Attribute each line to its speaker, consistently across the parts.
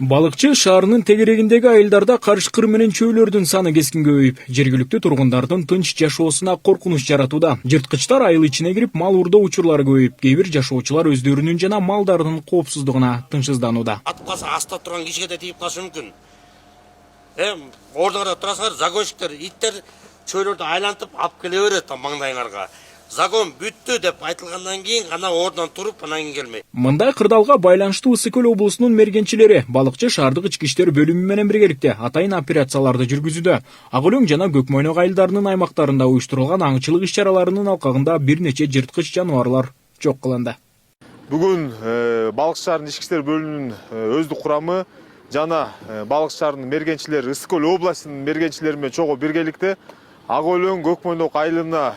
Speaker 1: Балыкчы шаарынын тегерегиндеги айылдарда карышкыр менен чөйлөрдүн саны кескин көбөйүп, жергиликтүү тургундардын тынч жашоосуна коркунуч жаратууда. Жырткычтар айыл ичине кирип, мал уурдоо учурлары көбөйүп, кээ бир жашоочулар өздөрүнүн жана малдарынын коопсуздугуна тынчсызданууда.
Speaker 2: Ат калса аста турган кишиге да тийип калышы мүмкүн. Ордуңарда турасыңар, загонщиктер, иттер чөйлөрдү айлантып алып келе берет маңдайыңарга. Закон бүттү деп айтылгандан кийин гана ордунан туруп анан кийин келмейт.
Speaker 1: Мындай кырдаалга байланыштуу Ысык көл облусунун мергенчилери балыкчы шаардык ички иштер бөлүмү менен биргеликте атайын операцияларды жүргүзүүдө. Ак Өлөң жана Көк Мойнок айылдарынын аймактарында уюштурулган аңчылык иш-чараларынын алкагында бир нече жырткыч жаныбарлар жок кылынды.
Speaker 3: Бүгүн балыкчы шаарынын ички иштер бөлүмүнүн өздүк курамы жана балыкчы шаарынын мергенчилери Ысык көл областынын мергенчилери менен чогуу биргеликте Ак Өлөң Көк Мойнок айылына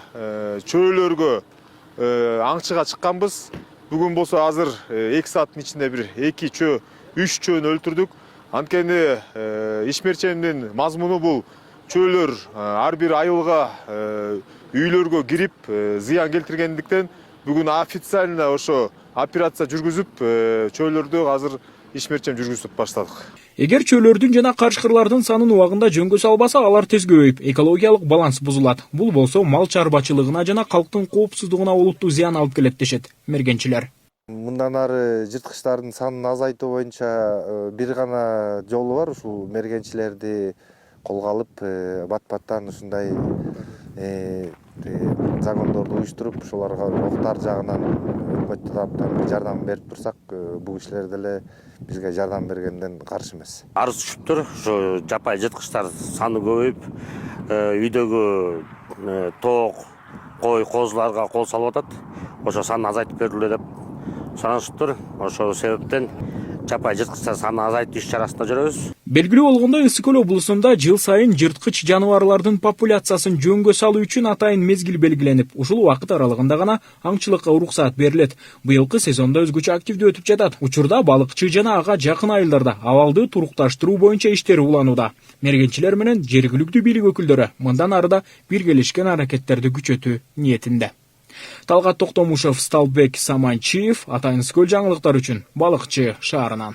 Speaker 3: чөйлөргө аңчыга чыкканбыз. Бүгүн болсо азыр 2 сааттын ичинде бир 2 чөө, 3 чөөнү өлтүрдүк. Анткени ишмерчемдин мазмуну бул чөйлөр ар бир айылга, үйлөргө кирип зыян келтиргендиктен бүгүн официально ошо операция жүргүзүп чөйлөрдү азыр ишмерчем жүргүзүп баштадык.
Speaker 1: Эгер чөйлөрдүн жана карышкырлардын санын убагында жөнгө салбаса, алар тез көбөйүп, экологиялык баланс бузулат. Бул болсо мал чарбачылыгына жана калктын коопсуздугуна олуттуу зыян алып келет дешет мергенчилер.
Speaker 4: Мындан ары жырткычтардын санын азайтуу боюнча бир гана жолу бар, ушул мергенчилерди колго алып, бат-баттан ушундай загондорду уюштуруп, ошолорго октар жагынан өкмөт тараптан жардам берип турсак, бул кишилер деле бизге жардам бергенден каршы эмес.
Speaker 2: Арыз түшүптүр, ошо жапай жырткычтар саны көбөйүп, үйдөгү тоок, кой, козуларга кол салып атат. Ошо санын азайтып берүүлү деп санашыптыр. Ошол себептен жапай жырткычтар санын азайтуу иш-чарасында жүрөбүз.
Speaker 1: Белгилүү болгондой, Ысык көл облусунда жыл сайын жырткыч жаныбарлардын популяциясын жөнгө салуу үчүн атайын мезгил белгиленип, ушул убакыт аралыгында гана аңчылыкка уруксаат берилет. Быйылкы сезондо өзгөчө активдүү өтүп жатат. Учурда балыкчы жана ага жакын айылдарда абалды турукташтыруу боюнча иштер уланууда. Мергенчилер менен жергиликтүү бийлик өкүлдөрү мындан арыда биргелешкен аракеттерди күчөтүү ниетинде. Талгат Токтомушев, Сталбек Саманчиев, Атайын Ысык көл жаңылыктар үчүн Балыкчы шаарынан.